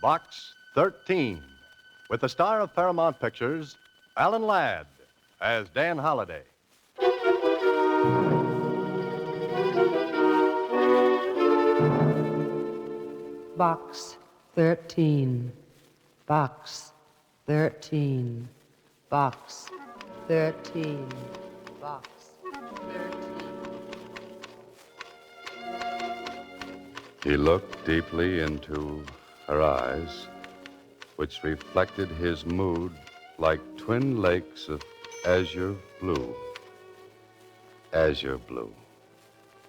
Box 13, with the star of Paramount Pictures, Alan Ladd, as Dan Holliday. Box 13. Box 13. Box 13. Box 13. He looked deeply into her eyes, which reflected his mood like twin lakes of azure blue. Azure blue.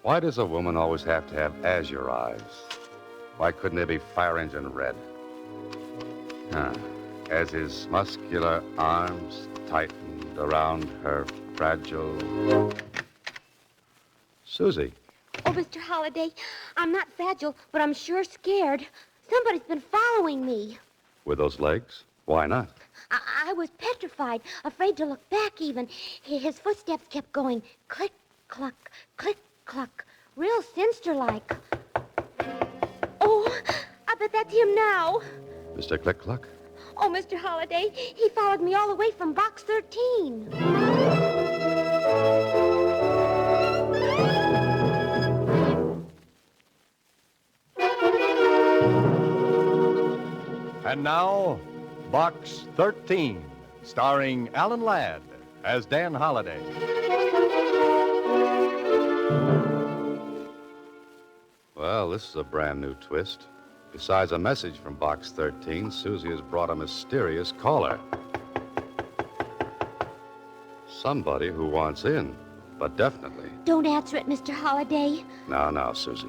Why does a woman always have to have azure eyes? Why couldn't they be fire engine red? As his muscular arms tightened around her fragile... Susie. Oh, Mr. Holliday, I'm not fragile, but I'm sure scared. Somebody's been following me. With those legs? Why not? I was petrified, afraid to look back even. His footsteps kept going click, cluck, click, cluck, real sinister-like. Oh, I bet that's him now. Mr. Click-Cluck? Oh, Mr. Holliday, he followed me all the way from Box 13. And now, Box 13, starring Alan Ladd as Dan Holliday. Well, this is a brand new twist. Besides a message from Box 13, Susie has brought a mysterious caller. Somebody who wants in, but definitely. Don't answer it, Mr. Holliday. Now, Susie.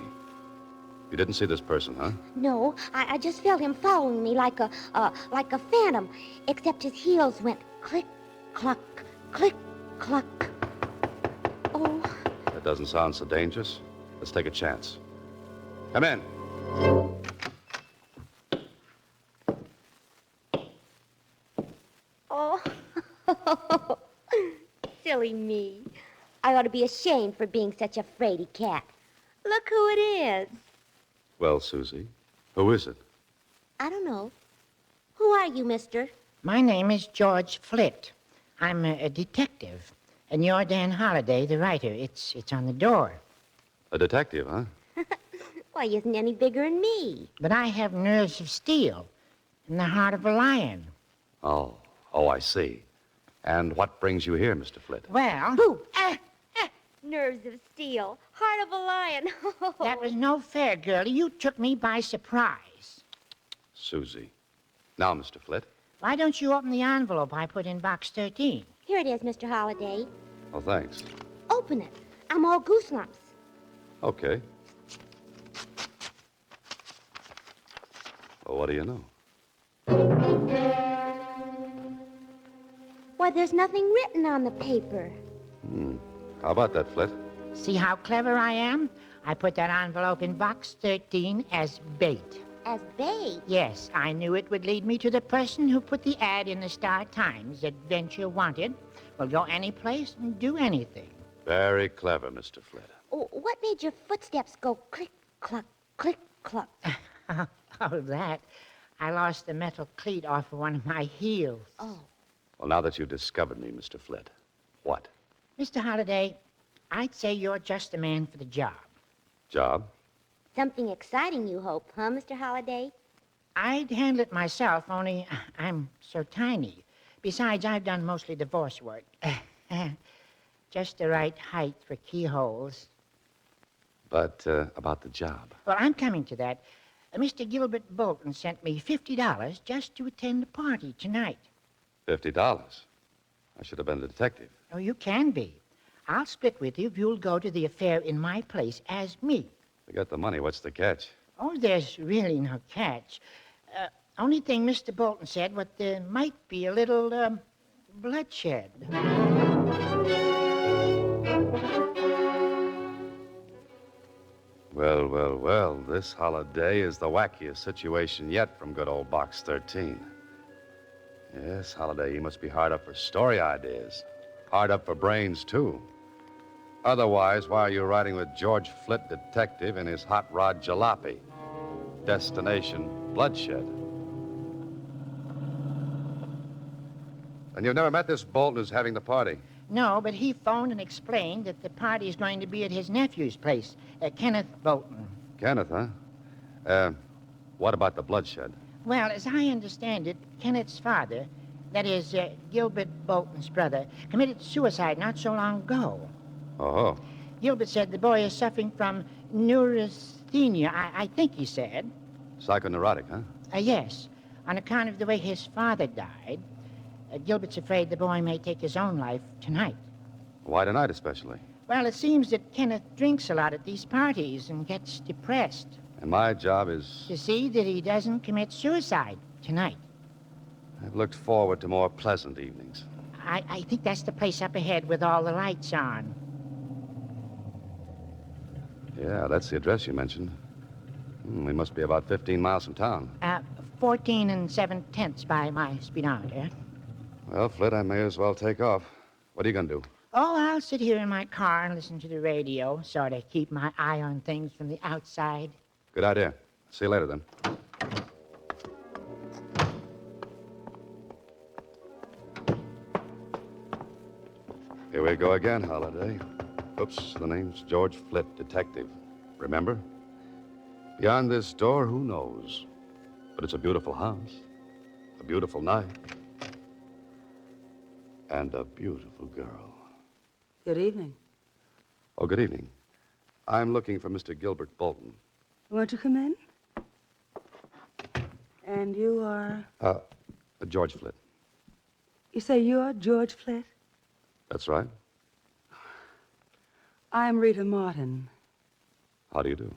You didn't see this person, huh? No, I just felt him following me like a phantom, except his heels went click, cluck, click, cluck. Oh. That doesn't sound so dangerous. Let's take a chance. Come in. Oh. Silly me. I ought to be ashamed for being such a fraidy cat. Look who it is. Well, Susie, who is it? I don't know. Who are you, mister? My name is George Flitt. I'm a detective. And you're Dan Holliday, the writer. It's on the door. A detective, huh? Why, he isn't any bigger than me. But I have nerves of steel and the heart of a lion. Oh, I see. And what brings you here, Mr. Flitt? Well... Boo! Nerves of steel, heart of a lion. That was no fair, girlie. You took me by surprise. Susie. Now, Mr. Flitt. Why don't you open the envelope I put in Box 13? Here it is, Mr. Holliday. Oh, thanks. Open it. I'm all gooselumps. Okay. Well, what do you know? Why, there's nothing written on the paper. How about that, Flitt? See how clever I am? I put that envelope in Box 13 as bait. As bait? Yes, I knew it would lead me to the person who put the ad in the Star Times, Adventure Wanted. Will go any place and do anything. Very clever, Mr. Flitt. Oh, what made your footsteps go click, cluck, click, cluck? Oh, that. I lost the metal cleat off of one of my heels. Oh. Well, now that you've discovered me, Mr. Flitt, what? Mr. Holliday, I'd say you're just the man for the job. Job? Something exciting, you hope, huh, Mr. Holliday? I'd handle it myself, only I'm so tiny. Besides, I've done mostly divorce work. Just the right height for keyholes. But about the job. Well, I'm coming to that. Mr. Gilbert Bolton sent me $50 just to attend the party tonight. $50? I should have been the detective. Oh, you can be. I'll split with you if you'll go to the affair in my place as me. We got the money. What's the catch? Oh, there's really no catch. Only thing Mr. Bolton said, what there might be a little, bloodshed. Well, this holiday is the wackiest situation yet from good old Box 13. Yes, Holiday, you must be hard up for story ideas. Hard up for brains, too. Otherwise, why are you riding with George Flitt, detective, in his hot rod jalopy? Destination, bloodshed. And you've never met this Bolton who's having the party? No, but he phoned and explained that the party is going to be at his nephew's place, Kenneth Bolton. Kenneth, huh? What about the bloodshed? Well, as I understand it, Kenneth's father, that is, Gilbert Bolton's brother, committed suicide not so long ago. Oh. Gilbert said the boy is suffering from neurasthenia, I think he said. Psychoneurotic, huh? Yes, on account of the way his father died. Gilbert's afraid the boy may take his own life tonight. Why tonight, especially? Well, it seems that Kenneth drinks a lot at these parties and gets depressed. And my job is... To see that he doesn't commit suicide tonight. I've looked forward to more pleasant evenings. I think that's the place up ahead with all the lights on. Yeah, that's the address you mentioned. We must be about 15 miles from town. 14 7/10 by my speedometer. Well, Flit, I may as well take off. What are you going to do? Oh, I'll sit here in my car and listen to the radio, sort of keep my eye on things from the outside. Good idea. See you later, then. Here we go again, Holliday. Oops, the name's George Flit, detective. Remember? Beyond this door, who knows? But it's a beautiful house, a beautiful night, and a beautiful girl. Good evening. Oh, good evening. I'm looking for Mr. Gilbert Bolton. Won't you come in? And you are... George Flit. You say you're George Flit? That's right. I'm Rita Martin. How do you do?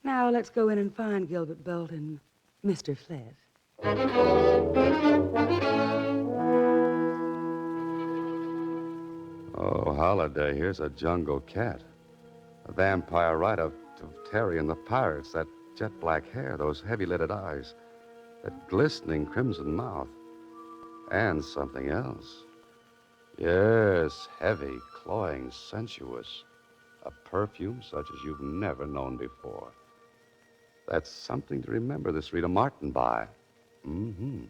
Now let's go in and find Gilbert Bolton, Mr. Flit. Oh, Holliday, here's a jungle cat. A vampire right of Terry and the Pirates. That jet black hair, those heavy-lidded eyes, that glistening crimson mouth. And something else. Yes, heavy, cloying, sensuous. A perfume such as you've never known before. That's something to remember this Rita Martin by. Mm-hmm.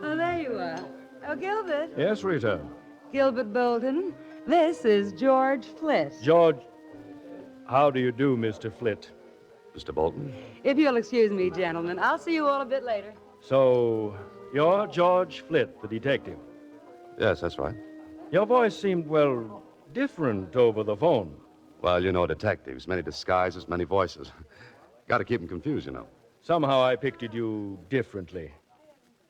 Oh, there you are. Oh, Gilbert. Yes, Rita. Gilbert Bolton. This is George Flit. George. How do you do, Mr. Flit? Mr. Bolton? If you'll excuse me, gentlemen, I'll see you all a bit later. So, you're George Flit, the detective. Yes, that's right. Your voice seemed, well, different over the phone. Well, you know detectives. Many disguises, many voices. Got to keep them confused, you know. Somehow I pictured you differently.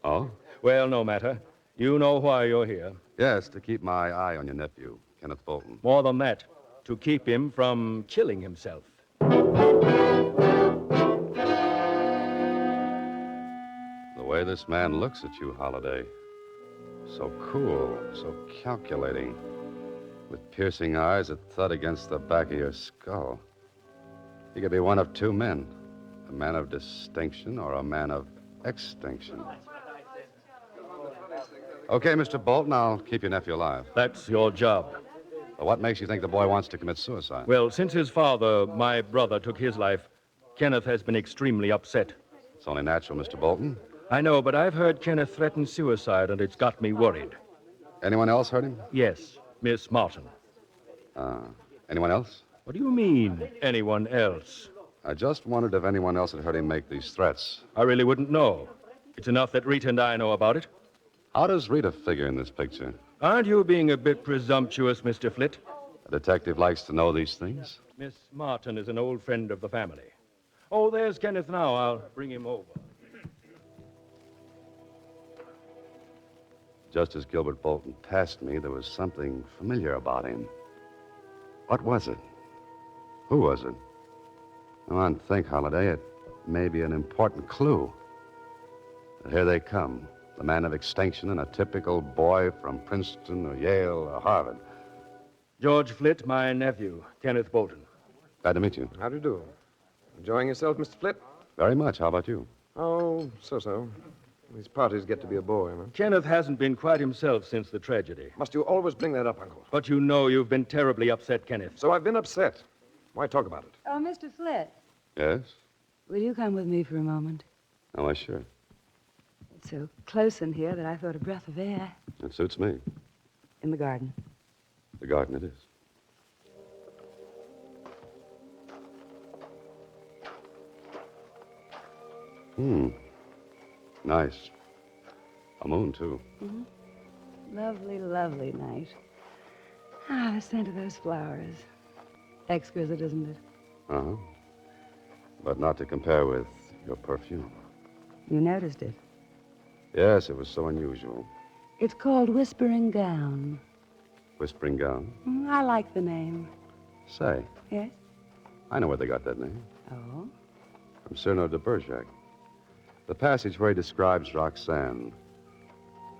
Oh? Well, no matter. You know why you're here. Yes, to keep my eye on your nephew, Kenneth Bolton. More than that, to keep him from killing himself. The way this man looks at you, Holliday. So cool, so calculating. With piercing eyes that thud against the back of your skull. He could be one of two men. A man of distinction or a man of extinction. Okay, Mr. Bolton, I'll keep your nephew alive. That's your job. But what makes you think the boy wants to commit suicide? Well, since his father, my brother, took his life, Kenneth has been extremely upset. It's only natural, Mr. Bolton. I know, but I've heard Kenneth threaten suicide, and it's got me worried. Anyone else heard him? Yes, Miss Martin. Anyone else? What do you mean, anyone else? I just wondered if anyone else had heard him make these threats. I really wouldn't know. It's enough that Rita and I know about it. How does Rita figure in this picture? Aren't you being a bit presumptuous, Mr. Flit? A detective likes to know these things? Miss Martin is an old friend of the family. Oh, there's Kenneth now. I'll bring him over. Just as Gilbert Bolton passed me, there was something familiar about him. What was it? Who was it? Come on, think, Holliday. It may be an important clue. But here they come. The man of extinction and a typical boy from Princeton or Yale or Harvard. George Flit, my nephew, Kenneth Bolton. Glad to meet you. How do you do? Enjoying yourself, Mr. Flit? Very much. How about you? Oh, so-so. These parties get to be a bore, you know. Kenneth hasn't been quite himself since the tragedy. Must you always bring that up, Uncle? But you know you've been terribly upset, Kenneth. So I've been upset. Why talk about it? Oh, Mr. Flit, Yes? will you come with me for a moment? Oh, why, sure. so close in here that I thought a breath of air. It suits me. In the garden. The garden it is. Nice. A moon, too. Lovely, lovely night. Ah, the scent of those flowers. Exquisite, isn't it? Uh-huh. But not to compare with your perfume. You noticed it. Yes, it was so unusual. It's called Whispering Gown. Whispering Gown. I like the name. Say, Yes? I know where they got that name. Oh? From Cyrano de Bergerac. The passage where he describes Roxanne.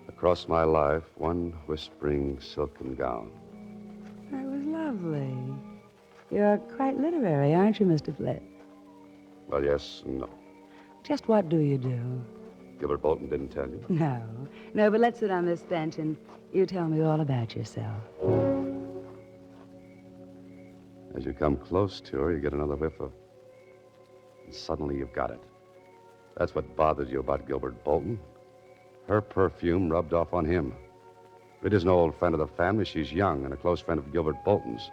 Across my life, one whispering silken gown. That was lovely. You're quite literary, aren't you, Mr. Flett? Well, yes and no. Just what do you do? Gilbert Bolton didn't tell you. No. No, but let's sit on this bench and you tell me all about yourself. As you come close to her, you get another whiff of... And suddenly you've got it. That's what bothers you about Gilbert Bolton. Her perfume rubbed off on him. It isn't an old friend of the family. She's young and a close friend of Gilbert Bolton's.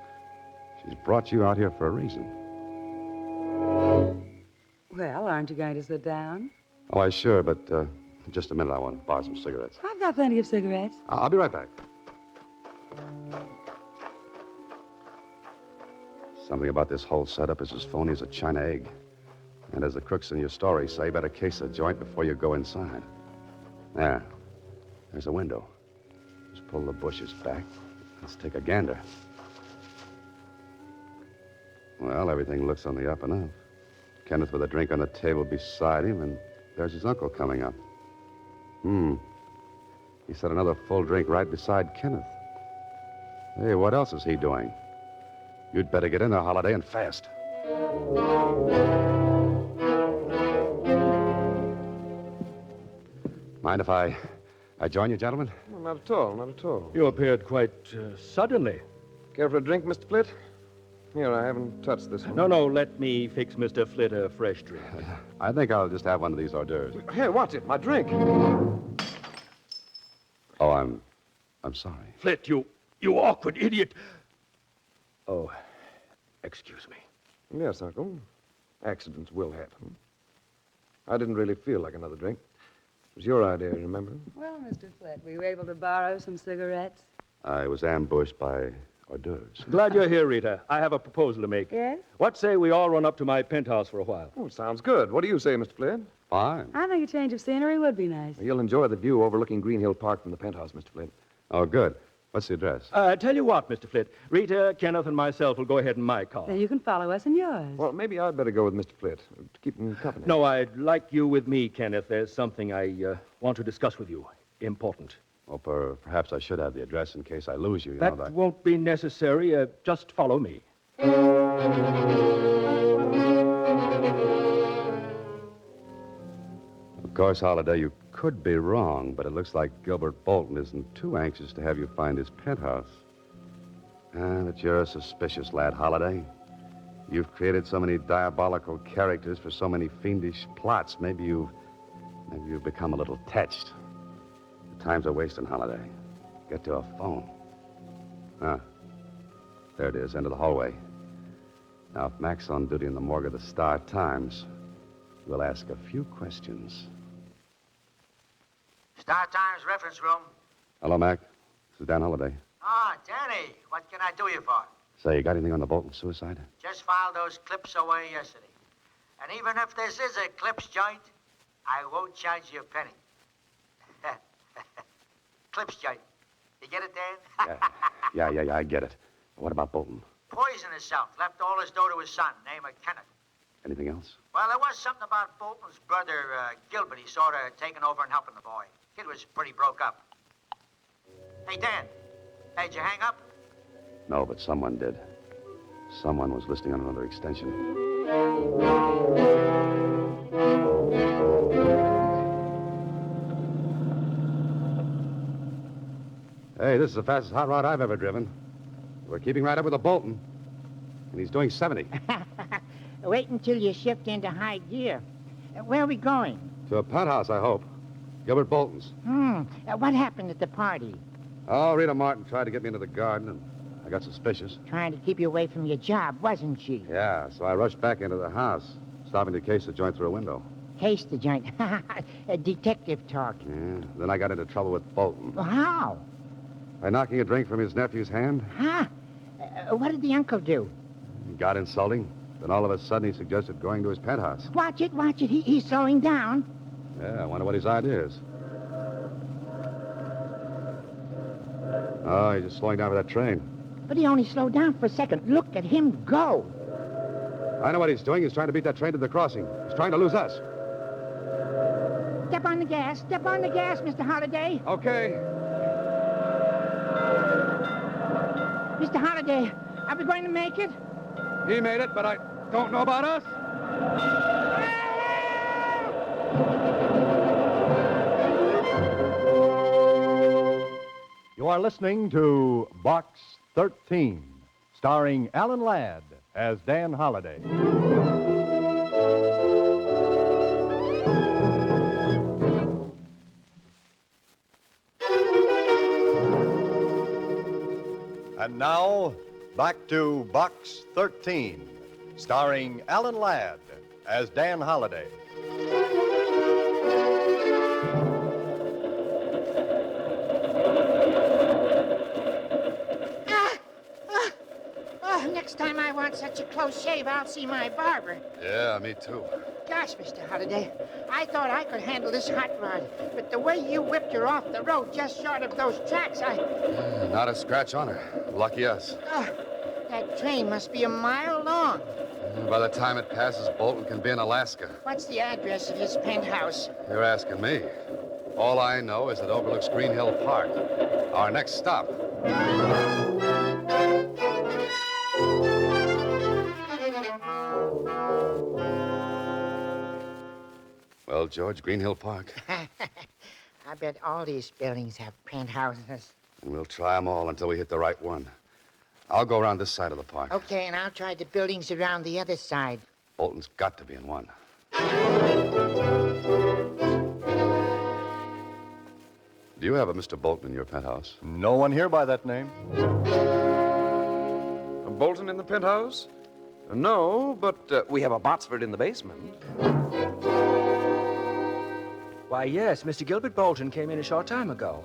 She's brought you out here for a reason. Well, aren't you going to sit down? Oh, I sure, but just a minute. I want to borrow some cigarettes. I've got plenty of cigarettes. I'll be right back. Something about this whole setup is as phony as a China egg. And as the crooks in your story say, better case a joint before you go inside. There. There's a window. Just pull the bushes back. Let's take a gander. Well, everything looks on the up and up. Kenneth with a drink on the table beside him, and there's his uncle coming up. He set another full drink right beside Kenneth. Hey, what else is he doing? You'd better get in there, Holliday, and fast. Mind if I join you, gentlemen? Well, not at all, not at all. You appeared quite suddenly. Care for a drink, Mr. Flitt? Here, I haven't touched this one. No, let me fix Mr. Flitt a fresh drink. I think I'll just have one of these hors d'oeuvres. Here, watch it, my drink. Oh, I'm sorry. Flitt, you awkward idiot. Oh, excuse me. Yes, Uncle. Accidents will happen. I didn't really feel like another drink. It was your idea, remember? Well, Mr. Flett, were you able to borrow some cigarettes? I was ambushed by hors d'oeuvres. Glad you're here, Rita. I have a proposal to make. Yes? What say we all run up to my penthouse for a while? Oh, sounds good. What do you say, Mr. Flitt? Fine. I think a change of scenery would be nice. You'll enjoy the view overlooking Green Hill Park from the penthouse, Mr. Flitt. Oh, good. What's the address? Tell you what, Mr. Flitt. Rita, Kenneth, and myself will go ahead in my car. Then you can follow us in yours. Well, maybe I'd better go with Mr. Flitt to keep him company. No, I'd like you with me, Kenneth. There's something I want to discuss with you. Important. Well, perhaps I should have the address in case I lose you. You That know that. won't be necessary. Just follow me. Of course, Holliday, you could be wrong, but it looks like Gilbert Bolton isn't too anxious to have you find his penthouse. But you're a suspicious lad, Holliday. You've created so many diabolical characters for so many fiendish plots. Maybe you've become a little touched. The time's a wasting, Holliday. Get to a phone. There it is, end of the hallway. Now, if Mac's on duty in the morgue of the Star Times, we'll ask a few questions. Star Times reference room. Hello, Mac. This is Dan Holliday. Ah, Danny, what can I do you for? Say, you got anything on the Bolton suicide? Just filed those clips away yesterday. And even if this is a clips joint, I won't charge you a penny. Clips joint. You get it, Dan? Yeah, I get it. What about Bolton? Poisoned himself. Left all his dough to his son, named Kenneth. Anything else? Well, there was something about Bolton's brother, Gilbert. He sort of taking over and helping the boy. Kid was pretty broke up. Hey, Dan. Hey, did you hang up? No, but someone did. Someone was listening on another extension. Hey, this is the fastest hot rod I've ever driven. We're keeping right up with the Bolton. And he's doing 70. Wait until you shift into high gear. Where are we going? To a penthouse, I hope. Gilbert Bolton's. What happened at the party? Oh, Rita Martin tried to get me into the garden, and I got suspicious. Trying to keep you away from your job, wasn't she? Yeah, so I rushed back into the house, stopping to case the joint through a window. Case the joint. Detective talk. Yeah, then I got into trouble with Bolton. Well, how? By knocking a drink from his nephew's hand. Huh? What did the uncle do? He got insulting. Then all of a sudden he suggested going to his penthouse. Watch it. He's slowing down. Yeah, I wonder what his idea is. Oh, he's just slowing down for that train. But he only slowed down for a second. Look at him go. I know what he's doing. He's trying to beat that train to the crossing. He's trying to lose us. Step on the gas. Step on the gas, Mr. Holliday. Okay. Mr. Holliday, are we going to make it? He made it, but I don't know about us. You are listening to Box 13, starring Alan Ladd as Dan Holliday. And now, back to Box 13, starring Alan Ladd as Dan Holliday. Next time I want such a close shave, I'll see my barber. Yeah, me too. Gosh, Mr. Holliday, I thought I could handle this hot rod, but the way you whipped her off the road just short of those tracks, Not a scratch on her. Lucky us. That train must be a mile long. By the time it passes, Bolton can be in Alaska. What's the address of his penthouse? You're asking me. All I know is it overlooks Green Hill Park. Our next stop. Well, George, Green Hill Park. I bet all these buildings have penthouses. And we'll try them all until we hit the right one. I'll go around this side of the park. Okay, and I'll try the buildings around the other side. Bolton's got to be in one. Do you have a Mr. Bolton in your penthouse? No one here by that name. A Bolton in the penthouse? No, but we have a Botsford in the basement. Why, yes, Mr. Gilbert Bolton came in a short time ago.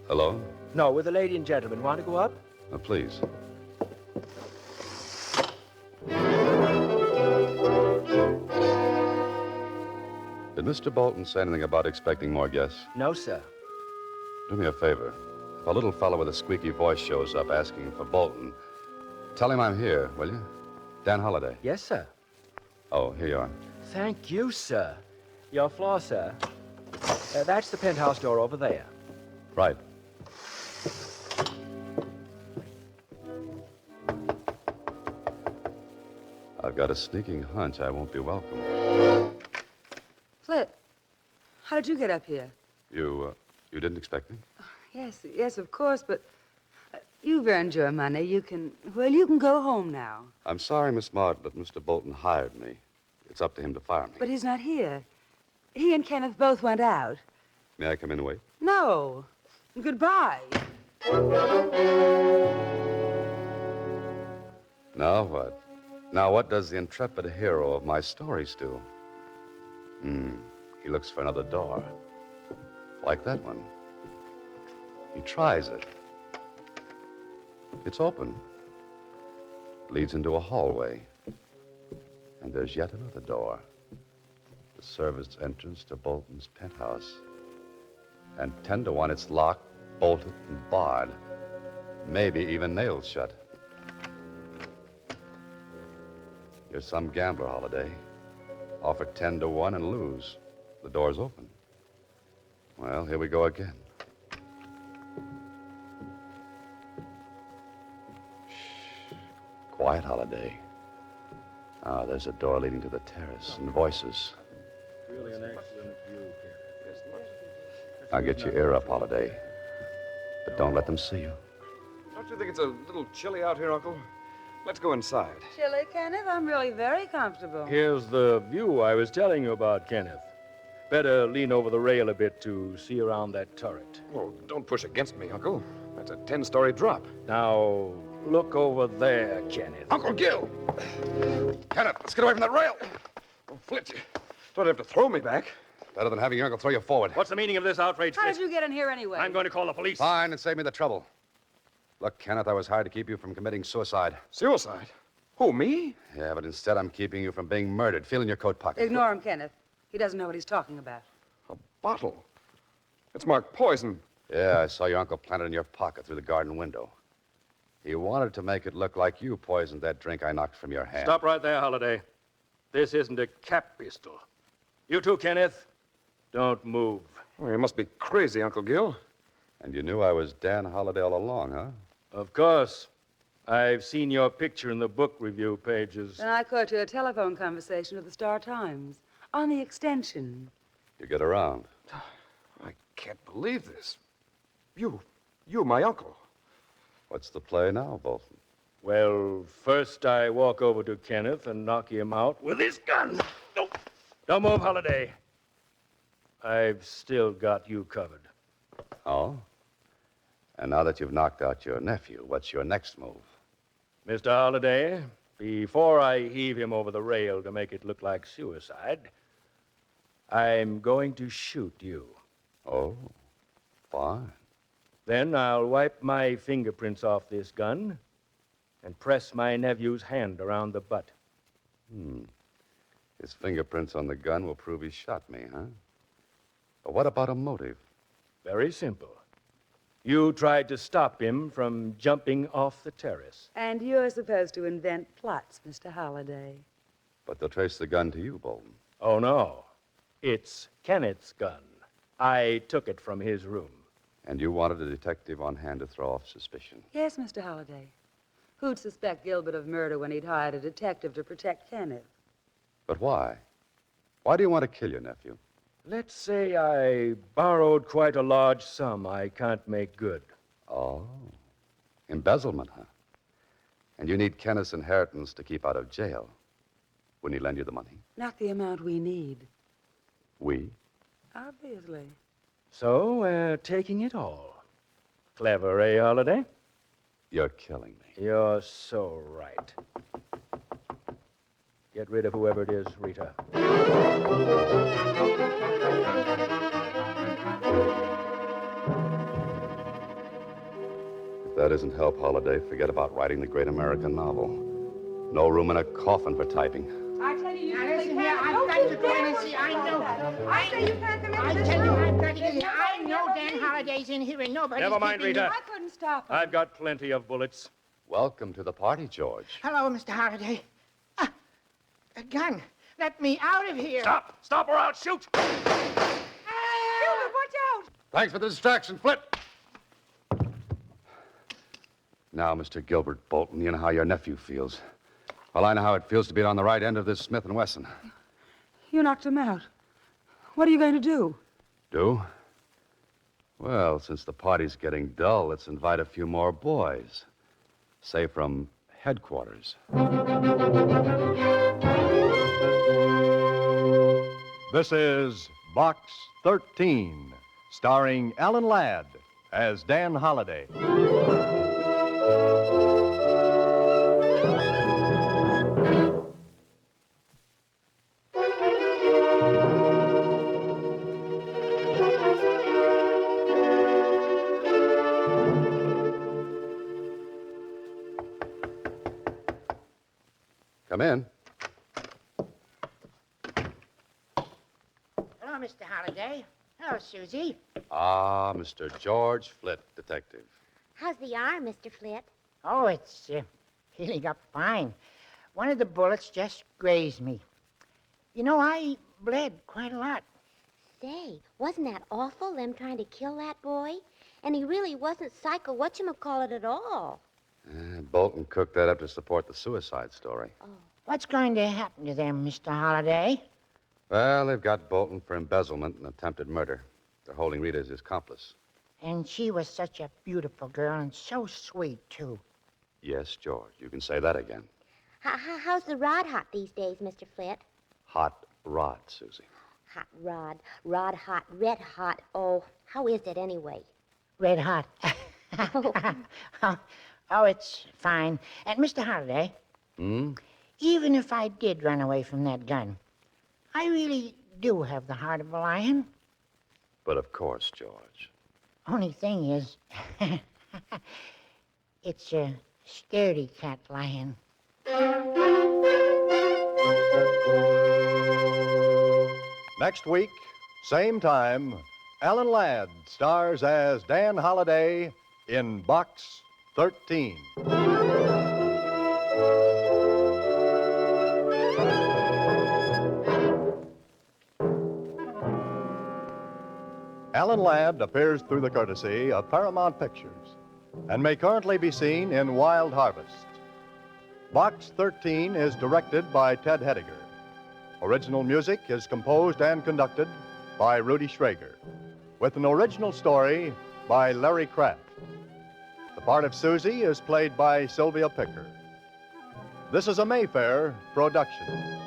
Hello? No, with a lady and gentleman. Want to go up? Please. Did Mr. Bolton say anything about expecting more guests? No, sir. Do me a favor. If a little fellow with a squeaky voice shows up asking for Bolton, tell him I'm here, will you? Dan Holliday. Yes, sir. Oh, here you are. Thank you, sir. Your floor, sir. That's the penthouse door over there. Right. I've got a sneaking hunch I won't be welcome. Flip, how did you get up here? You didn't expect me? Yes, of course, but you've earned your money. You can go home now. I'm sorry, Miss Martin, but Mr. Bolton hired me. It's up to him to fire me. But he's not here. He and Kenneth both went out. May I come in and wait? No. Goodbye. Now what? Now what does the intrepid hero of my stories do? He looks for another door. Like that one. He tries it. It's open. It leads into a hallway. And there's yet another door. The service entrance to Bolton's penthouse. And 10 to 1, it's locked, bolted, and barred. Maybe even nailed shut. You're some gambler, Holliday. Offer 10 to 1 and lose. The door's open. Well, here we go again. Shh. Quiet, Holliday. Ah, there's a door leading to the terrace and voices. Really an excellent view, Now get your ear up, Holliday. But don't let them see you. Don't you think it's a little chilly out here, Uncle? Let's go inside. Chilly, Kenneth? I'm really very comfortable. Here's the view I was telling you about, Kenneth. better lean over the rail a bit to see around that turret. Oh, don't push against me, Uncle. That's a 10-story drop. Now, look over there, Kenneth. Uncle Gil! Kenneth, let's get away from that rail. Oh, Flint, you don't have to throw me back. Better than having your uncle throw you forward. What's the meaning of this outrage, How Fitz? did you get in here anyway? I'm going to call the police. Fine, and save me the trouble. Look, Kenneth, I was hired to keep you from committing suicide. Suicide? Who, me? Yeah, but instead I'm keeping you from being murdered. Feel in your coat pocket. Ignore him, Kenneth. He doesn't know what he's talking about. A bottle. It's marked poison. Yeah, I saw your uncle plant it in your pocket through the garden window. He wanted to make it look like you poisoned that drink I knocked from your hand. Stop right there, Holliday. This isn't a cap pistol. You too, Kenneth. Don't move. Oh, you must be crazy, Uncle Gil. And you knew I was Dan Holliday all along, huh? Of course. I've seen your picture in the book review pages. And I caught you a telephone conversation with the Star Times on the extension. You get around. I can't believe this. You, my uncle. What's the play now, Bolton? Well, first I walk over to Kenneth and knock him out with his gun. No, don't move, Holliday. I've still got you covered. Oh? And now that you've knocked out your nephew, what's your next move? Mr. Holliday, before I heave him over the rail to make it look like suicide, I'm going to shoot you. Oh, fine. Then I'll wipe my fingerprints off this gun and press my nephew's hand around the butt. His fingerprints on the gun will prove he shot me, huh? But what about a motive? Very simple. You tried to stop him from jumping off the terrace. And you're supposed to invent plots, Mr. Holliday. But they'll trace the gun to you, Bolton. Oh, no. It's Kenneth's gun. I took it from his room. And you wanted a detective on hand to throw off suspicion. Yes, Mr. Holliday. Who'd suspect Gilbert of murder when he'd hired a detective to protect Kenneth? But why? Why do you want to kill your nephew? Let's say I borrowed quite a large sum I can't make good. Oh, embezzlement, huh? And you need Kenneth's inheritance to keep out of jail. Wouldn't he lend you the money? Not the amount we need. We? Obviously. So we're taking it all. Clever, eh, Holliday? You're killing me. You're so right. Get rid of whoever it is, Rita. If that isn't help, Holliday, forget about writing the great American novel. No room in a coffin for typing. I tell you, Now listen here, I've got to go in and see. I know. I say you can't come I into this tell you, room. I've got to get in. I know Dan Holliday's in here and nobody's Never mind, keeping Rita. I couldn't stop him. I've got plenty of bullets. Welcome to the party, George. Hello, Mr. Holliday. A gun. Let me out of here. Stop! Stop or I'll shoot! Gilbert, watch out! Thanks for the distraction, Flip. Now, Mr. Gilbert Bolton, you know how your nephew feels. Well, I know how it feels to be on the right end of this Smith & Wesson. You knocked him out. What are you going to do? Do? Well, since the party's getting dull, let's invite a few more boys. Say from headquarters. This is Box 13, starring Alan Ladd as Dan Holliday. Come in. Hello, Mr. Holliday. Hello, Susie. Ah, Mr. George Flitt, detective. How's the arm, Mr. Flitt? Oh, it's healing up fine. One of the bullets just grazed me. You know, I bled quite a lot. Say, wasn't that awful, them trying to kill that boy? And he really wasn't psycho whatchamacallit at all. Bolton cooked that up to support the suicide story. What's going to happen to them, Mr. Holliday? Well, they've got Bolton for embezzlement and attempted murder. They're holding Rita as his accomplice. And she was such a beautiful girl and so sweet, too. Yes, George, you can say that again. How's the rod hot these days, Mr. Flitt? Hot rot, Susie. Hot rod, rod hot, red hot. Oh, how is it anyway? Red hot. Oh, it's fine. And Mr. Holliday, even if I did run away from that gun, I really do have the heart of a lion. But of course, George. Only thing is, it's a scaredy cat lion. Next week, same time, Alan Ladd stars as Dan Holliday in Box 13. Alan Ladd appears through the courtesy of Paramount Pictures and may currently be seen in Wild Harvest. Box 13 is directed by Ted Hediger. Original music is composed and conducted by Rudy Schrager, with an original story by Larry Kraft. The part of Susie is played by Sylvia Picker. This is a Mayfair production.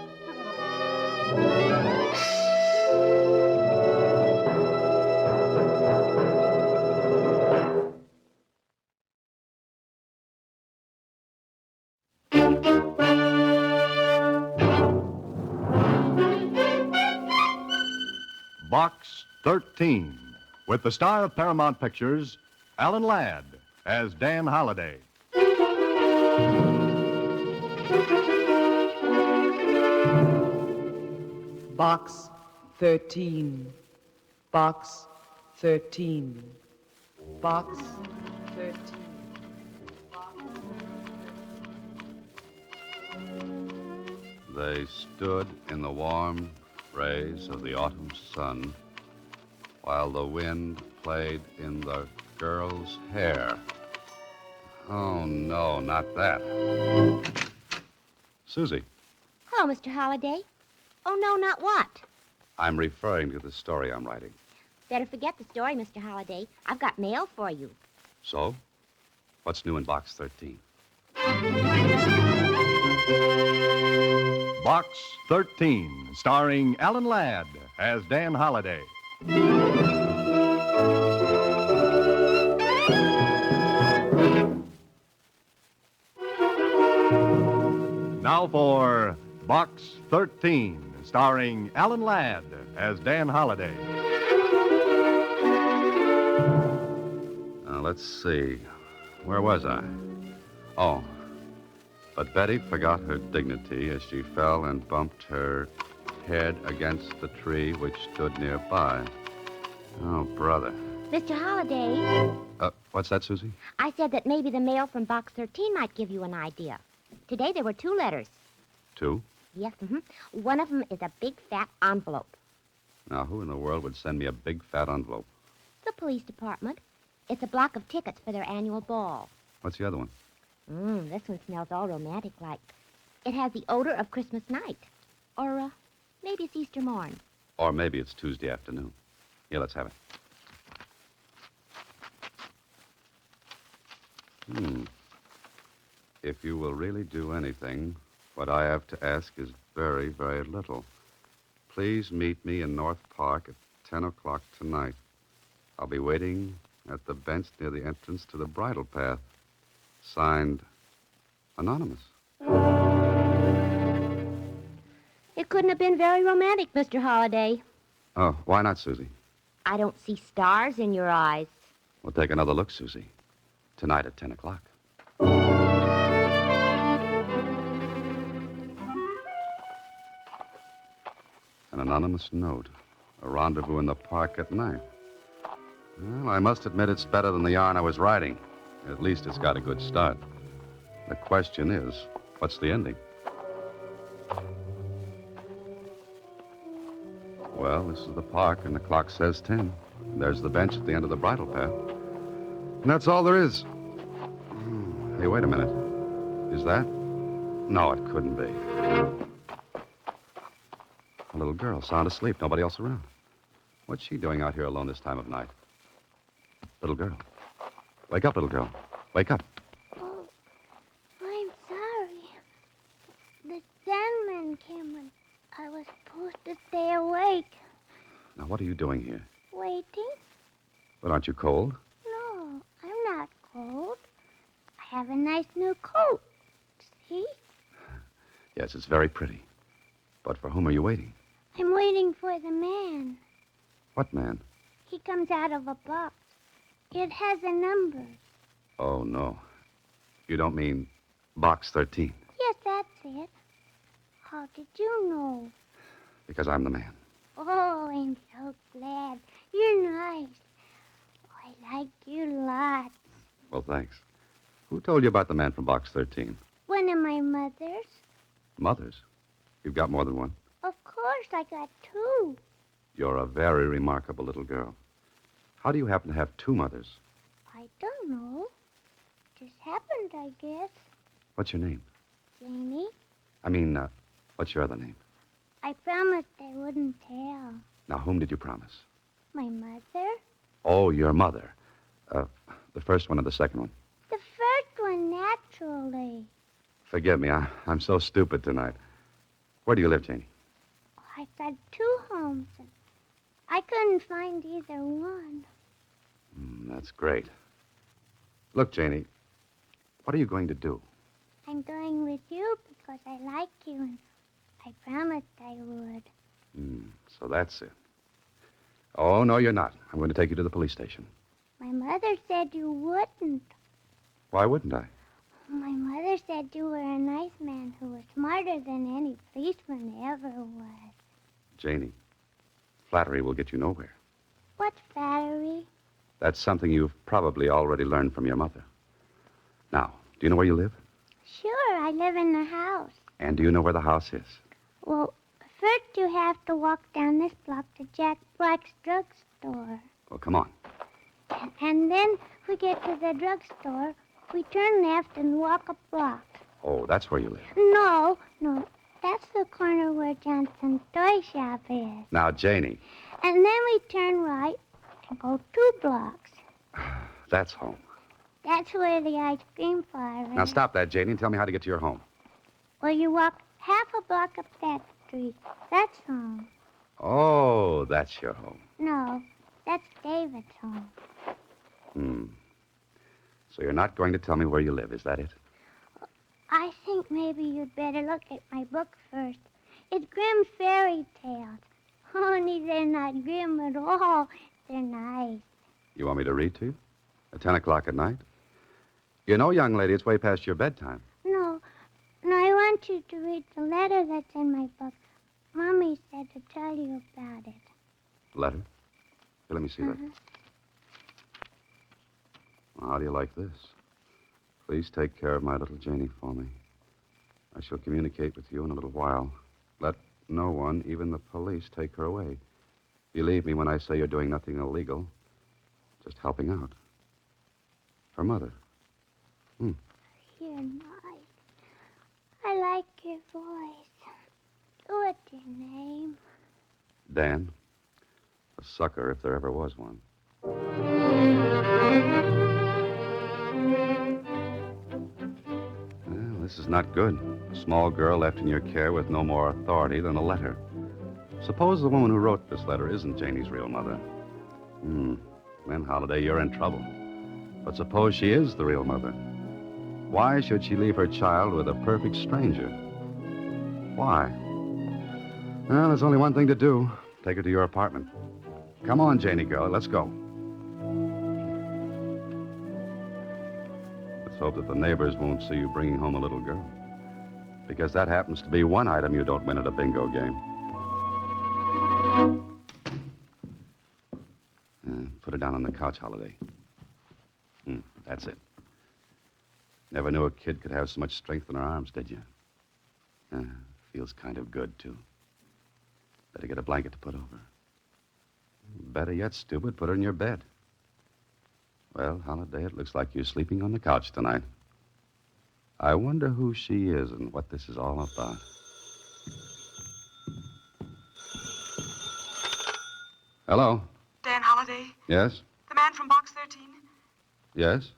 Box 13, with the star of Paramount Pictures, Alan Ladd, as Dan Holliday. Box 13. Box 13. Box 13. They stood in the warm rays of the autumn sun while the wind played in the girl's hair. Oh, no, not that. Susie, Hello, Mr. Holliday. Oh, no, not what? I'm referring to the story I'm writing. Better forget the story, Mr. Holliday. I've got mail for you. So, what's new in Box 13? Box 13, starring Alan Ladd as Dan Holliday. Now for Box 13, starring Alan Ladd as Dan Holliday. Now, let's see. Where was I? Oh. But Betty forgot her dignity as she fell and bumped her head against the tree which stood nearby. Oh, brother. Mr. Holliday, What's that, Susie? I said that maybe the mail from Box 13 might give you an idea. Today there were 2 letters. 2? Yes, One of them is a big, fat envelope. Now, who in the world would send me a big, fat envelope? The police department. It's a block of tickets for their annual ball. What's the other one? This one smells all romantic-like. It has the odor of Christmas night. Or, maybe it's Easter morn. Or maybe it's Tuesday afternoon. Here, let's have it. If you will really do anything, what I have to ask is very, very little. Please meet me in North Park at 10 o'clock tonight. I'll be waiting at the bench near the entrance to the bridle path. Signed, Anonymous. It couldn't have been very romantic, Mr. Holliday. Oh, why not, Susie? I don't see stars in your eyes. We'll take another look, Susie. Tonight at 10 o'clock. An anonymous note. A rendezvous in the park at night. Well, I must admit it's better than the yarn I was writing. At least it's got a good start. The question is, what's the ending? Well, this is the park, and the clock says 10. There's the bench at the end of the bridle path. And that's all there is. Hey, wait a minute. Is that? No, it couldn't be. A little girl, sound asleep, nobody else around. What's she doing out here alone this time of night? Little girl. Wake up, little girl. Wake up. Oh, I'm sorry. The Sandman came when I was supposed to stay awake. Now, what are you doing here? Waiting? But aren't you cold? No, I'm not cold. I have a nice new coat. See? Yes, it's very pretty. But for whom are you waiting? I'm waiting for the man. What man? He comes out of a box. It has a number. Oh, no. You don't mean Box 13? Yes, that's it. How did you know? Because I'm the man. Oh, I'm so glad. You're nice. Oh, I like you lots. Well, thanks. Who told you about the man from Box 13? One of my mothers. Mothers. You've got more than one. Of course, I got two. You're a very remarkable little girl. How do you happen to have two mothers? I don't know. Just happened, I guess. What's your name? Janie, What's your other name? I promised I wouldn't tell. Now, whom did you promise? My mother? Oh, your mother. The first one or the second one? The first one, naturally. Forgive me. I'm so stupid tonight. Where do you live, Janie? I've got two homes, and I couldn't find either one. That's great. Look, Janie, what are you going to do? I'm going with you because I like you, and I promised I would. So that's it. Oh, no, you're not. I'm going to take you to the police station. My mother said you wouldn't. Why wouldn't I? My mother said you were a nice man who was smarter than any policeman ever was. Janie, flattery will get you nowhere. What's flattery? That's something you've probably already learned from your mother. Now, do you know where you live? Sure, I live in the house. And do you know where the house is? Well, first you have to walk down this block to Jack Black's drugstore. Well, come on. And then we get to the drugstore. We turn left and walk a block. Oh, that's where you live. No, that's the corner where Johnson's toy shop is. Now, Janie. And then we turn right and go 2 blocks. That's home. That's where the ice cream parlor is. Now, stop that, Janie, and tell me how to get to your home. Well, you walk half a block up that street. That's home. Oh, that's your home. No, that's David's home. So you're not going to tell me where you live, is that it? I think maybe you'd better look at my book first. It's Grimm's Fairy Tales. Only they're not grim at all. They're nice. You want me to read to you? At 10 o'clock at night? You know, young lady, it's way past your bedtime. No, I want you to read the letter that's in my book. Mommy said to tell you about it. Letter? Here, let me see that. Well, how do you like this? Please take care of my little Janie for me. I shall communicate with you in a little while. Let no one, even the police, take her away. Believe me when I say you're doing nothing illegal. Just helping out. For Mother. You're nice. I like your voice. What's your name? Dan. A sucker, if there ever was one. Well, this is not good. A small girl left in your care with no more authority than a letter. Suppose the woman who wrote this letter isn't Janie's real mother. Then, Holliday, you're in trouble. But suppose she is the real mother. Why should she leave her child with a perfect stranger? Why? Well, there's only one thing to do. Take her to your apartment. Come on, Janie girl, let's go. Let's hope that the neighbors won't see you bringing home a little girl. Because that happens to be one item you don't win at a bingo game. Put her down on the couch, Holliday. That's it. Never knew a kid could have so much strength in her arms, did you? Feels kind of good, too. Better get a blanket to put over her. Better yet, stupid, put her in your bed. Well, Holliday, it looks like you're sleeping on the couch tonight. I wonder who she is and what this is all about. Hello? Dan Holliday? Yes? The man from Box 13? Yes?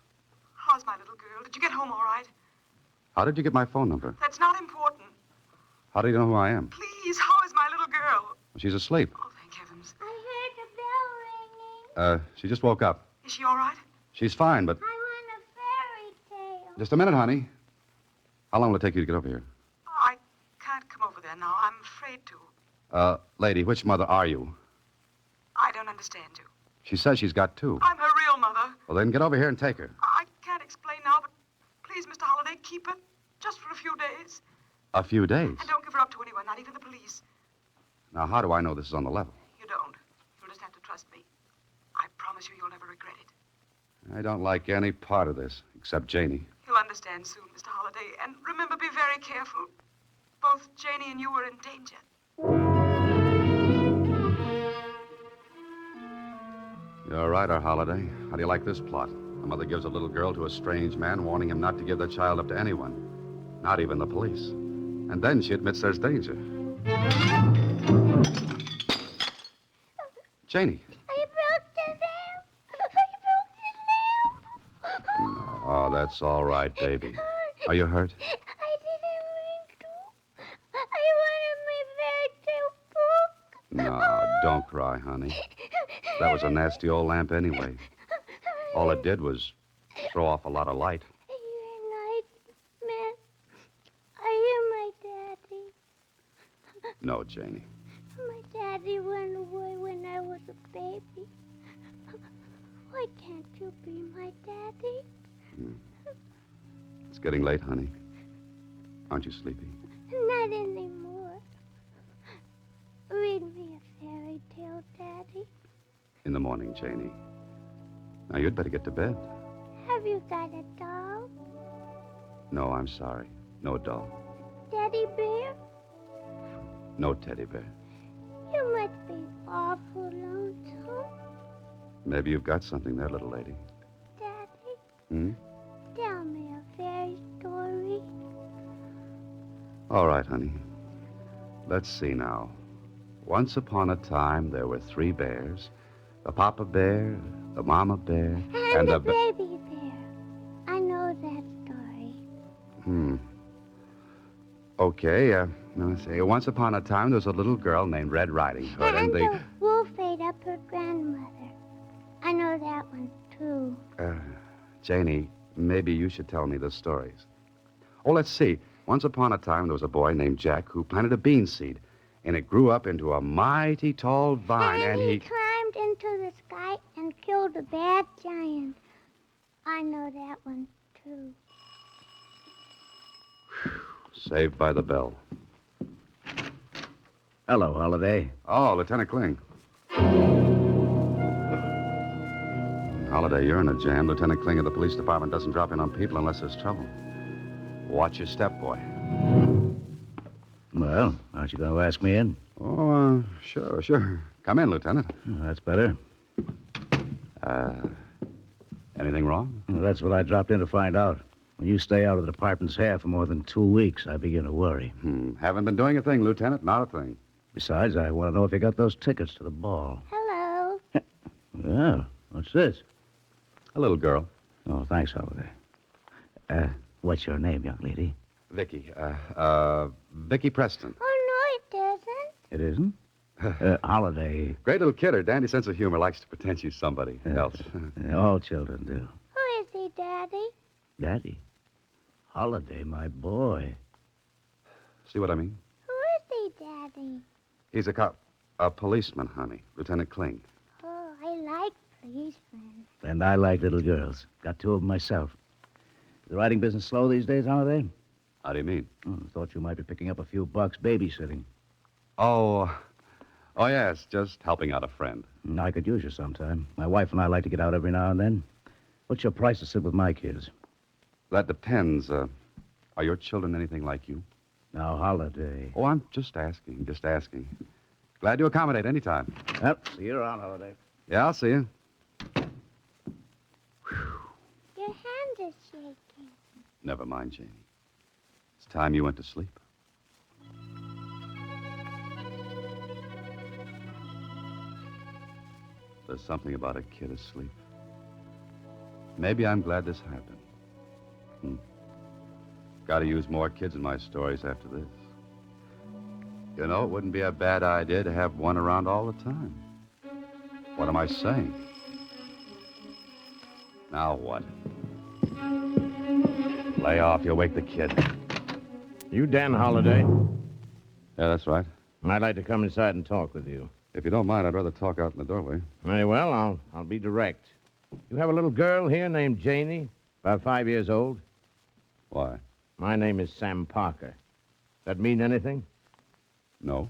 How's my little girl? Did you get home all right? How did you get my phone number? That's not important. How do you know who I am? Please, how is my little girl? She's asleep. Oh, thank heavens. I She just woke up. Is she all right? She's fine, but... I want a fairy tale. Just a minute, honey. How long will it take you to get over here? I can't come over there now. I'm afraid to. Lady, which mother are you? I don't understand you. She says she's got two. I'm her real mother. Well, then get over here and take her. I can't explain now, but please, Mr. Holliday, keep her just for a few days. A few days. And don't give her up to anyone, not even the police. Now, how do I know this is on the level? You don't. You'll just have to trust me. I promise you you'll never regret it. I don't like any part of this, except Janie. You'll understand soon, Mr. Holliday. And remember, be very careful. Both Janie and you are in danger. You're all right, our Holiday. How do you like this plot? A mother gives a little girl to a strange man, warning him not to give the child up to anyone, not even the police. And then she admits there's danger. Janie. I broke the lamp. I broke the lamp. Oh, that's all right, baby. Are you hurt? I didn't mean to. I wanted my fairy tale book. No, don't cry, honey. That was a nasty old lamp anyway. All it did was throw off a lot of light. You're nightmare. Are you my daddy? No, Janie. My daddy went away when I was a baby. Why can't you be my daddy? It's getting late, honey. Aren't you sleepy? Not anymore. Read me a fairy tale, Daddy. In the morning, Janie. Now, you'd better get to bed. Have you got a doll? No, I'm sorry. No doll. Teddy bear? No teddy bear. You must be awful lonesome. Maybe you've got something there, little lady. Daddy, tell me a fairy story. All right, honey. Let's see now. Once upon a time, there were 3 bears. The papa bear, the mama bear, And the baby bear. I know that story. Okay, now let's see. Once upon a time, there was a little girl named Red Riding Hood, And the wolf ate up her grandmother. I know that one, too. Janie, maybe you should tell me the stories. Oh, let's see. Once upon a time, there was a boy named Jack who planted a bean seed, and it grew up into a mighty tall vine, and he climbed into the sky and killed a bad giant. I know that one, too. Saved by the bell. Hello, Holliday. Oh, Lieutenant Kling. Holiday, you're in a jam. Lieutenant Kling of the police department doesn't drop in on people unless there's trouble. Watch your step, boy. Well, aren't you going to ask me in? Oh, sure. Come in, Lieutenant. That's better. Anything wrong? Well, that's what I dropped in to find out. When you stay out of the department's hair for more than 2 weeks, I begin to worry. Haven't been doing a thing, Lieutenant. Not a thing. Besides, I want to know if you got those tickets to the ball. Hello. Yeah. What's this? A little girl. Oh, thanks, Holliday. What's your name, young lady? Vicky. Vicky Preston. Oh, no, it isn't. It isn't? Holliday. Great little kid. Her dandy sense of humor likes to pretend she's somebody else. All children do. Who is he, Daddy? Daddy? Holliday, my boy. See what I mean? Who is he, Daddy? He's a cop. A policeman, honey. Lieutenant Kling. Oh, I like policemen. And I like little girls. Got 2 of them myself. Is the writing business slow these days, Holliday? How do you mean? Thought you might be picking up a few bucks babysitting. Oh, yes. Just helping out a friend. I could use you sometime. My wife and I like to get out every now and then. What's your price to sit with my kids? That depends. Are your children anything like you? Now, Holliday. Oh, I'm just asking. Glad to accommodate any time. Yep. See you around, Holliday. Yeah, I'll see you. Your hand is shaking. Never mind, Janie. It's time you went to sleep. There's something about a kid asleep. Maybe I'm glad this happened. Got to use more kids in my stories after this. You know, it wouldn't be a bad idea to have one around all the time. What am I saying? Now what? Lay off. You'll wake the kid. You Dan Holliday? Yeah, that's right. I'd like to come inside and talk with you. If you don't mind, I'd rather talk out in the doorway. Very well, I'll be direct. You have a little girl here named Janie, about 5 years old. Why? My name is Sam Parker. That mean anything? No.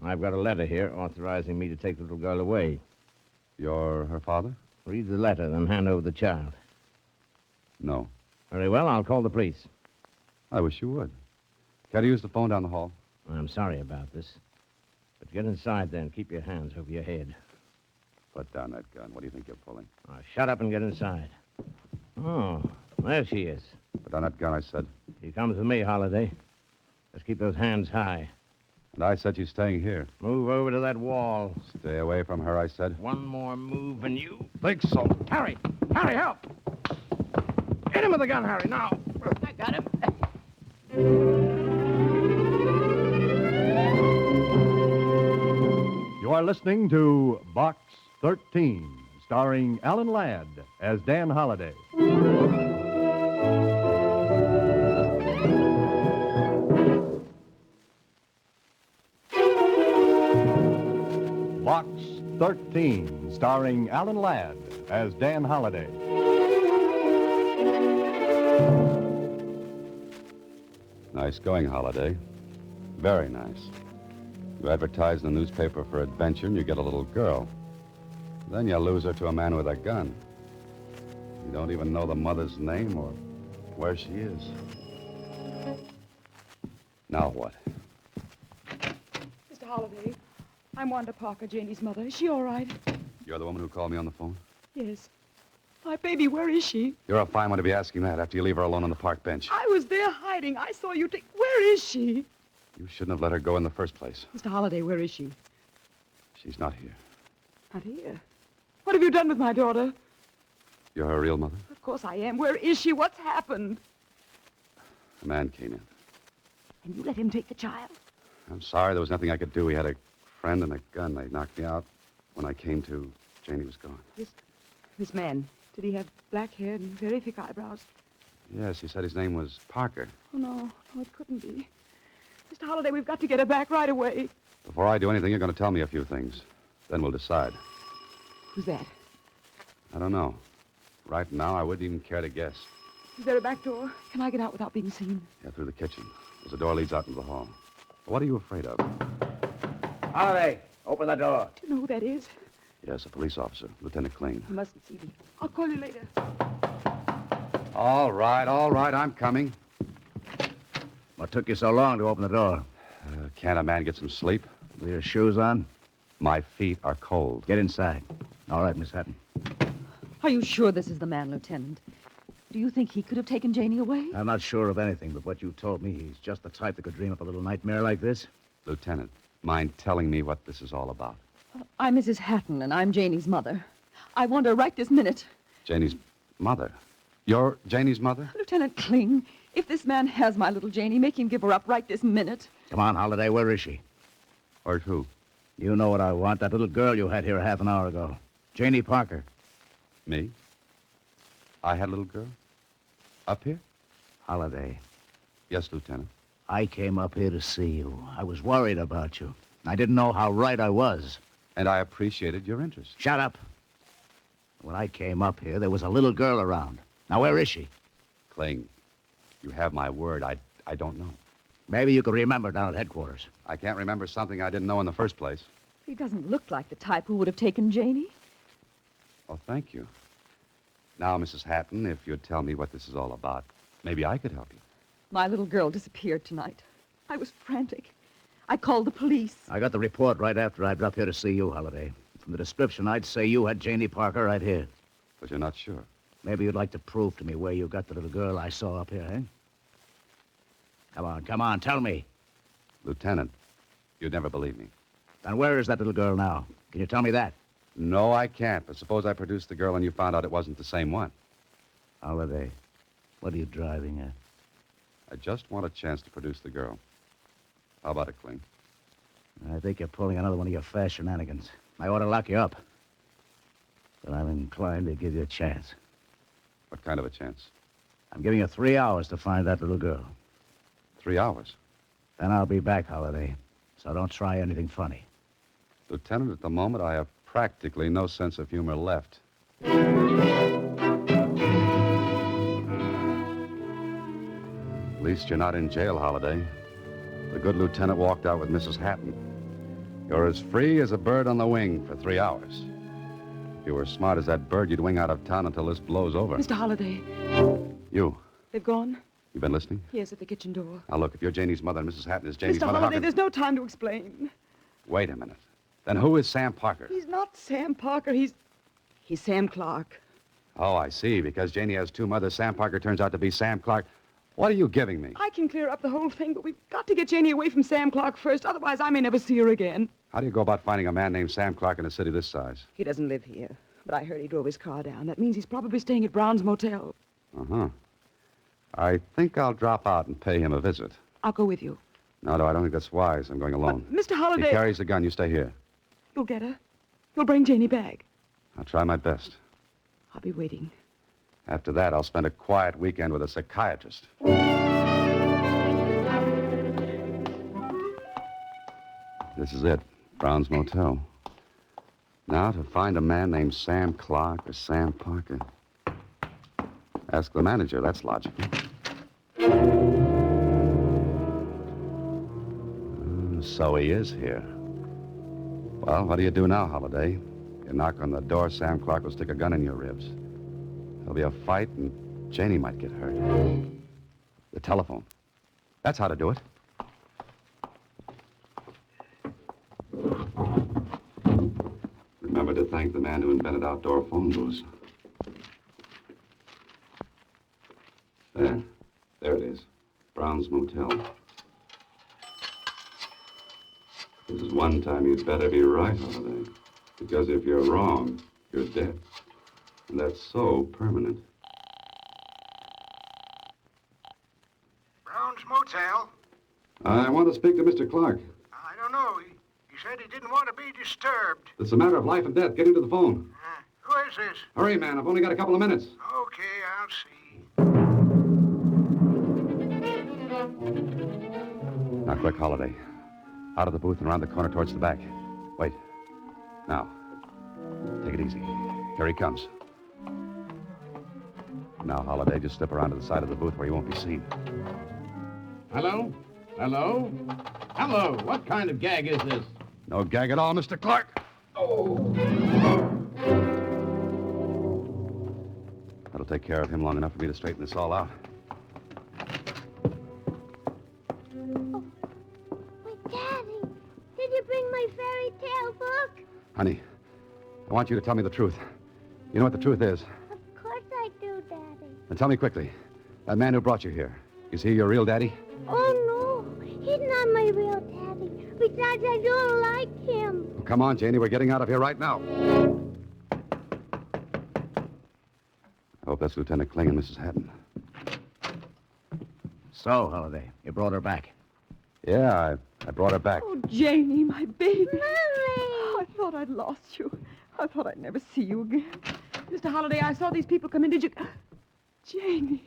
I've got a letter here authorizing me to take the little girl away. You're her father? Read the letter, then hand over the child. No. Very well, I'll call the police. I wish you would. Can I use the phone down the hall? I'm sorry about this. But get inside then. Keep your hands over your head. Put down that gun. What do you think you're pulling? Now, shut up and get inside. Oh, there she is. Put down that gun, I said. She comes with me, Holliday. Just keep those hands high. And I said she's staying here. Move over to that wall. Stay away from her, I said. One more move and you... Think so. Harry! Harry, help! Hit him with the gun, Harry, now. I got him. You are listening to Box 13, starring Alan Ladd as Dan Holliday. Box 13, starring Alan Ladd as Dan Holliday. Nice going, Holiday. Very nice. You advertise in the newspaper for adventure, and you get a little girl. Then you lose her to a man with a gun. You don't even know the mother's name or where she is. Now what? Mr. Holliday, I'm Wanda Parker, Janie's mother. Is she all right? You're the woman who called me on the phone? Yes. My baby, where is she? You're a fine one to be asking that after you leave her alone on the park bench. I was there hiding. I saw you take... Where is she? You shouldn't have let her go in the first place. Mr. Holliday, where is she? She's not here. Not here. What have you done with my daughter? You're her real mother? Of course I am. Where is she? What's happened? A man came in. And you let him take the child? I'm sorry, there was nothing I could do. He had a friend and a gun. They knocked me out. When I came to, Janie was gone. This man, did he have black hair and very thick eyebrows? Yes, he said his name was Parker. Oh, no, it couldn't be. Mr. Holliday, we've got to get her back right away. Before I do anything, you're going to tell me a few things. Then we'll decide. Who's that? I don't know. Right now, I wouldn't even care to guess. Is there a back door? Can I get out without being seen? Yeah, through the kitchen. There's a door leads out into the hall. What are you afraid of? Holliday, open the door. Do you know who that is? Yes, a police officer, Lieutenant Kling. You mustn't see me. I'll call you later. All right, I'm coming. What took you so long to open the door? Can't a man get some sleep? With your shoes on? My feet are cold. Get inside. All right, Miss Hatton. Are you sure this is the man, Lieutenant? Do you think he could have taken Janie away? I'm not sure of anything, but what you told me, he's just the type that could dream up a little nightmare like this. Lieutenant, mind telling me what this is all about? I'm Mrs. Hatton, and I'm Janie's mother. I want her right this minute. Janie's mother? You're Janie's mother? Lieutenant Kling, if this man has my little Janie, make him give her up right this minute. Come on, Holliday, where is she? Or who? You know what I want, that little girl you had here half an hour ago. Janie Parker. Me? I had a little girl? Up here? Holliday. Yes, Lieutenant. I came up here to see you. I was worried about you. I didn't know how right I was. And I appreciated your interest. Shut up. When I came up here, there was a little girl around. Now, where is she? Kling, you have my word. I don't know. Maybe you could remember down at headquarters. I can't remember something I didn't know in the first place. He doesn't look like the type who would have taken Janie. Oh, thank you. Now, Mrs. Hatton, if you'd tell me what this is all about, maybe I could help you. My little girl disappeared tonight. I was frantic. I called the police. I got the report right after I dropped here to see you, Holliday. From the description, I'd say you had Janie Parker right here. But you're not sure. Maybe you'd like to prove to me where you got the little girl I saw up here, eh? Come on, tell me. Lieutenant, you'd never believe me. And where is that little girl now? Can you tell me that? No, I can't. But suppose I produced the girl and you found out it wasn't the same one. Holliday, what are you driving at? I just want a chance to produce the girl. How about it, Kling? I think you're pulling another one of your fast shenanigans. I ought to lock you up. But I'm inclined to give you a chance. What kind of a chance? I'm giving you 3 hours to find that little girl. 3 hours. Then I'll be back, Holliday. So don't try anything funny. Lieutenant, at the moment, I have practically no sense of humor left. At least you're not in jail, Holliday. The good lieutenant walked out with Mrs. Hatton. You're as free as a bird on the wing for 3 hours. If you were as smart as that bird, you'd wing out of town until this blows over. Mr. Holliday. You. They've gone? You been listening? Yes, at the kitchen door. Now, look, if you're Janie's mother and Mrs. Hatton is Janie's Mr. mother... Holliday, there's no time to explain. Wait a minute. Then who is Sam Parker? He's not Sam Parker. He's Sam Clark. Oh, I see. Because Janie has two mothers, Sam Parker turns out to be Sam Clark. What are you giving me? I can clear up the whole thing, but we've got to get Janie away from Sam Clark first. Otherwise, I may never see her again. How do you go about finding a man named Sam Clark in a city this size? He doesn't live here, but I heard he drove his car down. That means he's probably staying at Brown's Motel. Uh-huh. I think I'll drop out and pay him a visit. I'll go with you. No, I don't think that's wise. I'm going alone. Mr. Holliday... He carries a gun. You stay here. You'll get her. You'll bring Janie back. I'll try my best. I'll be waiting. After that, I'll spend a quiet weekend with a psychiatrist. This is it. Brown's Motel. Now, to find a man named Sam Clark or Sam Parker. Ask the manager. That's logical. So he is here. Well, what do you do now, Holliday? You knock on the door, Sam Clark will stick a gun in your ribs. There'll be a fight, and Janie might get hurt. The telephone. That's how to do it. Remember to thank the man who invented outdoor phone booths. There it is. Brown's Motel. This is one time you'd better be right, Holliday. Because if you're wrong, you're dead. And that's so permanent. Brown's Motel? I want to speak to Mr. Clark. I don't know. He said he didn't want to be disturbed. It's a matter of life and death. Get into the phone. Who is this? Hurry, man. I've only got a couple of minutes. Okay, I'll see. Now, quick, Holliday. Out of the booth and around the corner towards the back. Wait. Now. Take it easy. Here he comes. Now, Holliday, just slip around to the side of the booth where you won't be seen. Hello? Hello? Hello? What kind of gag is this? No gag at all, Mr. Clark. Oh. That'll take care of him long enough for me to straighten this all out. Honey, I want you to tell me the truth. You know what the truth is. Of course I do, Daddy. Then tell me quickly. That man who brought you here, is he your real daddy? Oh, no. He's not my real daddy. Besides, I don't like him. Well, come on, Janie. We're getting out of here right now. I hope that's Lieutenant Kling and Mrs. Hatton. So, Holliday, you brought her back. Yeah, I brought her back. Oh, Janie, my baby. Mommy! I thought I'd lost you. I thought I'd never see you again. Mr. Holliday, I saw these people come in. Did you... Janie.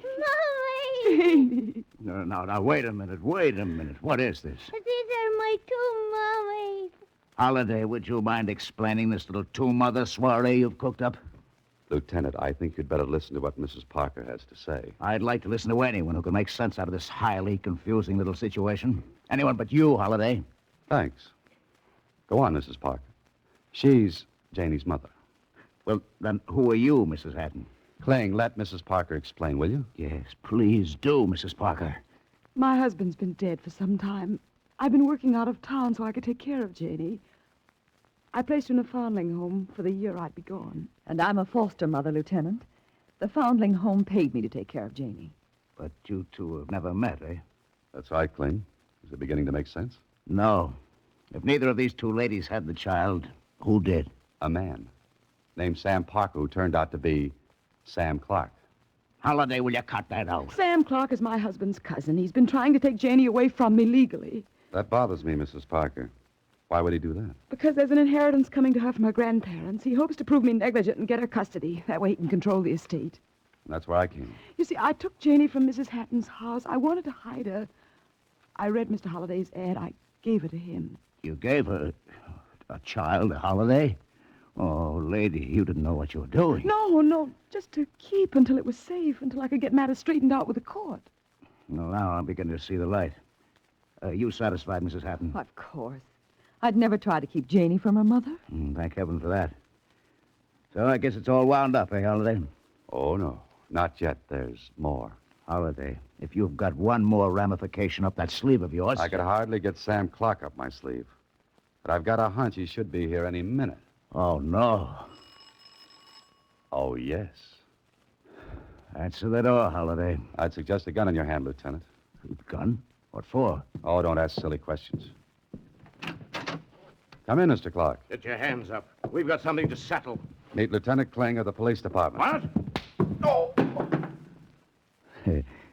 Mommy! Janie. No, wait a minute. What is this? These are my two mummies. Holliday, would you mind explaining this little two-mother soiree you've cooked up? Lieutenant, I think you'd better listen to what Mrs. Parker has to say. I'd like to listen to anyone who can make sense out of this highly confusing little situation. Anyone but you, Holliday. Thanks. Go on, Mrs. Parker. She's Janie's mother. Well, then who are you, Mrs. Hatton? Kling, let Mrs. Parker explain, will you? Yes, please do, Mrs. Parker. My husband's been dead for some time. I've been working out of town so I could take care of Janie. I placed her in a foundling home for the year I'd be gone. And I'm a foster mother, Lieutenant. The foundling home paid me to take care of Janie. But you two have never met, eh? That's right, Kling. Is it beginning to make sense? No. If neither of these two ladies had the child, who did? A man named Sam Parker who turned out to be Sam Clark. Holliday, will you cut that out? Sam Clark is my husband's cousin. He's been trying to take Janie away from me legally. That bothers me, Mrs. Parker. Why would he do that? Because there's an inheritance coming to her from her grandparents. He hopes to prove me negligent and get her custody. That way he can control the estate. That's where I came. You see, I took Janie from Mrs. Hatton's house. I wanted to hide her. I read Mr. Holliday's ad. I gave her to him. You gave her a child a holiday? Oh, lady, you didn't know what you were doing. No, just to keep until it was safe, until I could get matters straightened out with the court. Well, now I'm beginning to see the light. You satisfied, Mrs. Hatton? Of course. I'd never try to keep Janie from her mother. Thank heaven for that. So I guess it's all wound up, eh, Holiday? Oh, no. Not yet. There's more. Holiday, if you've got one more ramification up that sleeve of yours... I could hardly get Sam Clark up my sleeve. But I've got a hunch he should be here any minute. Oh, no. Oh, yes. Answer the door, Holiday. I'd suggest a gun in your hand, Lieutenant. Gun? What for? Oh, don't ask silly questions. Come in, Mr. Clark. Get your hands up. We've got something to settle. Meet Lieutenant Kling of the police department. What?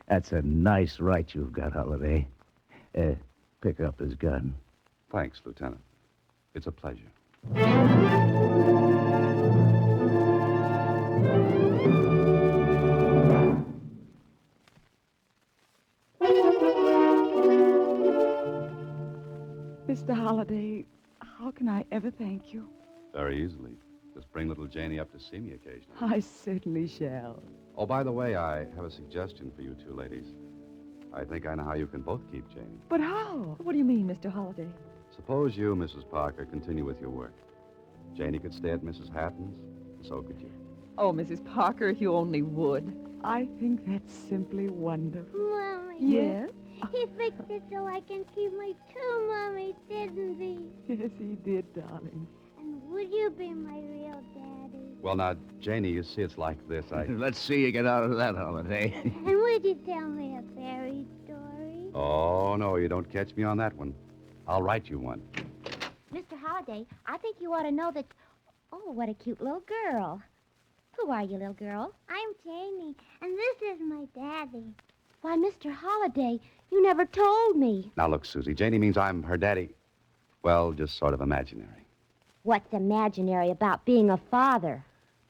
That's a nice right you've got, Holiday. Pick up his gun. Thanks, Lieutenant. It's a pleasure. Mr. Holliday, how can I ever thank you? Very easily. Just bring little Janie up to see me occasionally. I certainly shall. Oh, by the way, I have a suggestion for you two ladies. I think I know how you can both keep Janie. But how? What do you mean, Mr. Holliday? Suppose you, Mrs. Parker, continue with your work. Janie could stay at Mrs. Hatton's, and so could you. Oh, Mrs. Parker, if you only would. I think that's simply wonderful. Mommy. Yes? He fixed it so I can keep my two mummies, didn't he? Yes, he did, darling. And would you be my real daddy? Well, now, Janie, you see, it's like this. Let's see you get out of that, Holiday. And would you tell me a fairy story? Oh, no, you don't catch me on that one. I'll write you one. Mr. Holliday, I think you ought to know that... Oh, what a cute little girl. Who are you, little girl? I'm Janie, and this is my daddy. Why, Mr. Holliday, you never told me. Now, look, Susie, Janie means I'm her daddy. Well, just sort of imaginary. What's imaginary about being a father?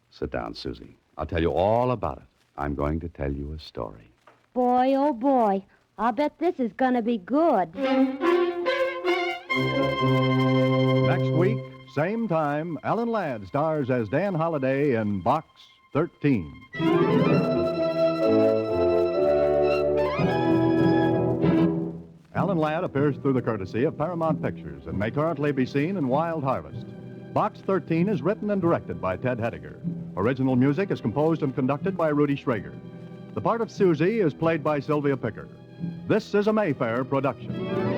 Sit down, Susie. I'll tell you all about it. I'm going to tell you a story. Boy, oh boy, I'll bet this is going to be good. Next week, same time, Alan Ladd stars as Dan Holliday in Box 13. Alan Ladd appears through the courtesy of Paramount Pictures and may currently be seen in Wild Harvest. Box 13 is written and directed by Ted Hediger. Original music is composed and conducted by Rudy Schrager. The part of Susie is played by Sylvia Picker. This is a Mayfair production.